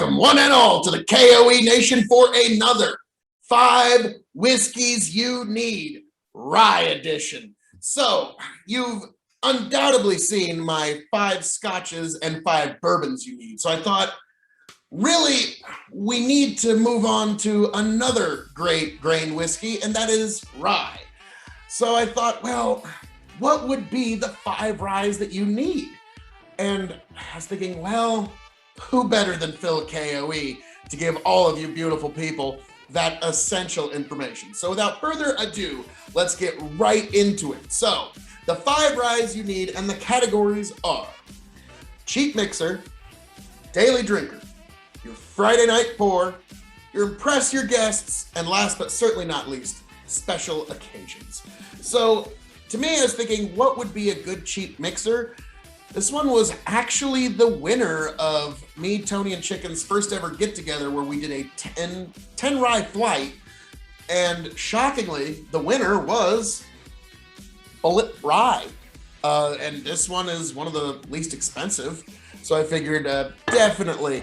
Welcome, one and all, to the K.O.E. Nation for another 5 Whiskeys You Need Rye Edition. So, you've undoubtedly seen my 5 scotches and 5 bourbons you need. So I thought, really, we need to move on to another great grain whiskey, and that is rye. So I thought, well, what would be the 5 ryes that you need? And I was thinking, well, who better than Phil K.O.E. to give all of you beautiful people that essential information. So without further ado, let's get right into it. So the 5 ryes you need and the categories are cheap mixer, daily drinker, your Friday night pour, your impress your guests, and last but certainly not least, special occasions. So to me, I was thinking, what would be a good cheap mixer? This one was actually the winner of me, Tony, and Chicken's first ever get-together where we did a 10 rye flight, and shockingly, the winner was Bullet Rye. And this one is one of the least expensive, so I figured definitely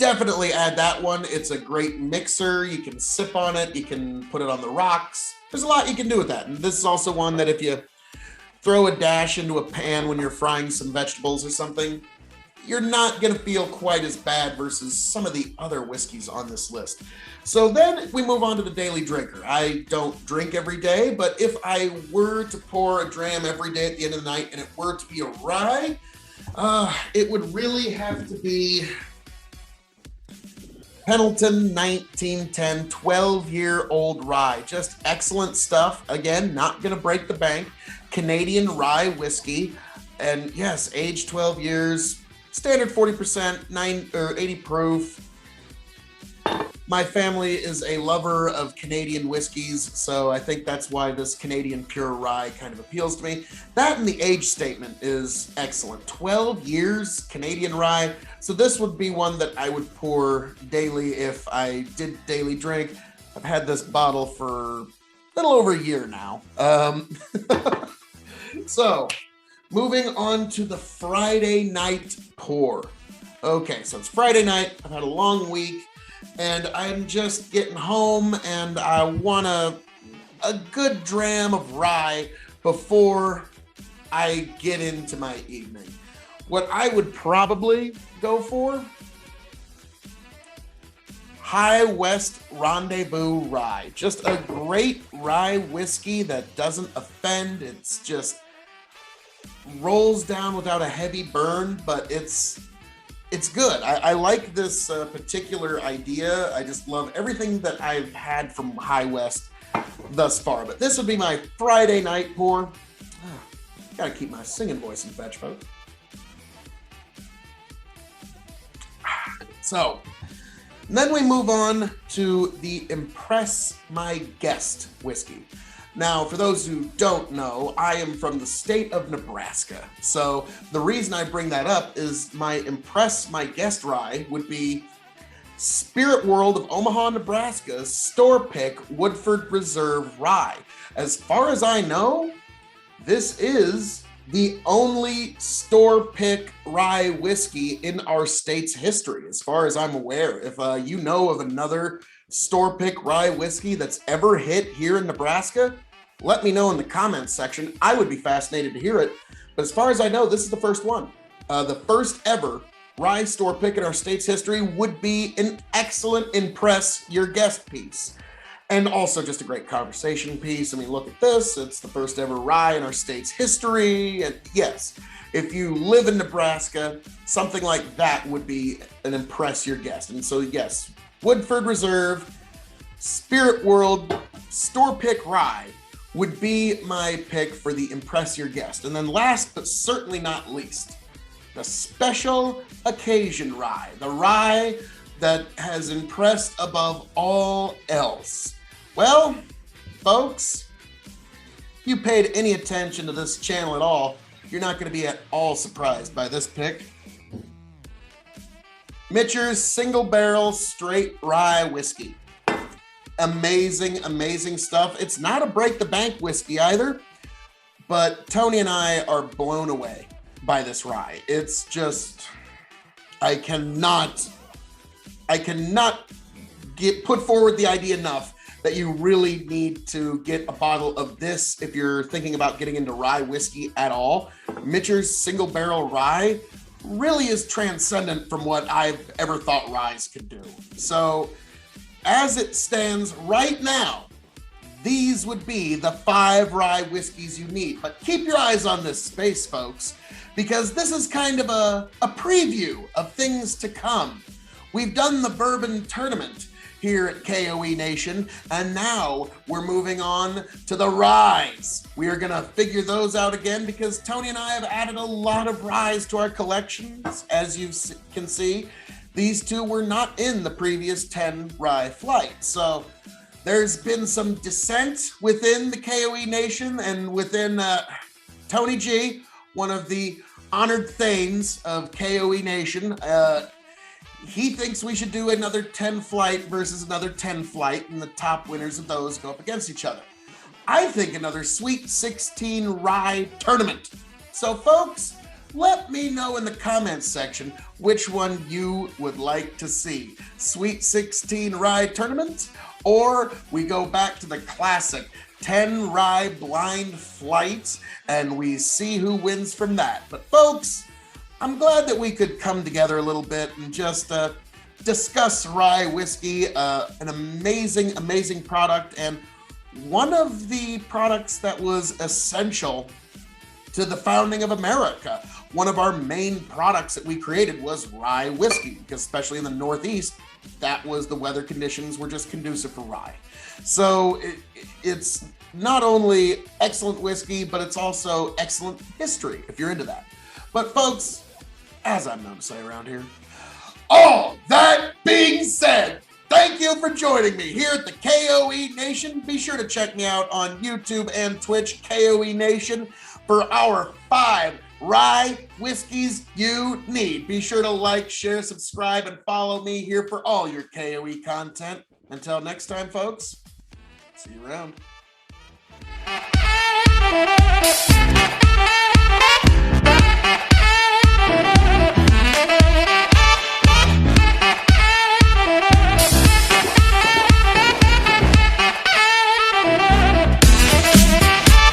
add that one. It's a great mixer. You can sip on it. You can put it on the rocks. There's a lot you can do with that. And this is also one that if you throw a dash into a pan when you're frying some vegetables or something, you're not going to feel quite as bad versus some of the other whiskeys on this list. So then we move on to the daily drinker. I don't drink every day, but if I were to pour a dram every day at the end of the night and it were to be a rye, it would really have to be Pendleton 1910 12-year-old rye. Just excellent stuff. Again, not going to break the bank. Canadian rye whiskey, and yes, aged 12 years, standard 40%, 80 proof. My family is a lover of Canadian whiskeys, so I think that's why this Canadian pure rye kind of appeals to me. That and the age statement is excellent. 12 years Canadian rye. So this would be one that I would pour daily if I did daily drink. I've had this bottle for a little over a year now. So, moving on to the Friday night pour. Okay, so it's Friday night. I've had a long week, and I'm just getting home, and I want a good dram of rye before I get into my evening. What I would probably go for, High West Rendezvous Rye. Just a great rye whiskey that doesn't offend. It's just rolls down without a heavy burn, but it's good. I like this particular idea. I just love everything that I've had from High West thus far. But this would be my Friday night pour. Gotta keep my singing voice in fetch, folks. So, then we move on to the Impress My Guest whiskey. Now, for those who don't know, I am from the state of Nebraska. So the reason I bring that up is my Impress My Guest rye would be Spirit World of Omaha, Nebraska's store pick Woodford Reserve Rye. As far as I know, this is the only store pick rye whiskey in our state's history, as far as I'm aware. If you know of another store pick rye whiskey that's ever hit here in Nebraska, let me know in the comments section. I would be fascinated to hear it. But as far as I know, this is the first one. The first ever rye store pick in our state's history would be an excellent Impress Your Guest piece. And also just a great conversation piece. I mean, look at this. It's the first ever rye in our state's history. And yes, if you live in Nebraska, something like that would be an Impress Your Guest. And so yes, Woodford Reserve, Spirit World, store pick rye would be my pick for the Impress Your Guest. And then last but certainly not least, the Special Occasion Rye, the rye that has impressed above all else. Well, folks, if you paid any attention to this channel at all, you're not going to be at all surprised by this pick. Mitcher's Single Barrel Straight Rye Whiskey. Amazing, amazing stuff. It's not a break the bank whiskey either, but Tony and I are blown away by this rye. It's just, I cannot I cannot put forward the idea enough that you really need to get a bottle of this if you're thinking about getting into rye whiskey at all. Mitcher's single barrel rye really is transcendent from what I've ever thought ryes could do. So as it stands right now, these would be the 5 rye whiskeys you need. But keep your eyes on this space, folks, because this is kind of a preview of things to come. We've done the bourbon tournament here at K.O.E. Nation, and now we're moving on to the ryes. We are gonna figure those out again because Tony and I have added a lot of ryes to our collections. As you can see, these two were not in the previous 10 rye flight. So there's been some dissent within the K.O.E. Nation and within Tony G, one of the honored thanes of K.O.E. Nation. He thinks we should do another 10 flight versus another 10 flight, and the top winners of those go up against each other. I think another Sweet 16 rye tournament. So folks, let me know in the comments section which one you would like to see. Sweet 16 rye tournament, or we go back to the classic 10 rye blind flight and we see who wins from that. But folks, I'm glad that we could come together a little bit and just discuss rye whiskey, an amazing, amazing product, and one of the products that was essential to the founding of America. One of our main products that we created was rye whiskey, because especially in the Northeast, that was the weather conditions were just conducive for rye. So it's not only excellent whiskey, but it's also excellent history, if you're into that. But folks, as I'm known to say around here, all that being said, thank you for joining me here at the K.O.E. Nation. Be sure to check me out on YouTube and Twitch, K.O.E. Nation, for our 5 rye whiskeys you need. Be sure to like, share, subscribe, and follow me here for all your K.O.E. content. Until next time, folks, see you around.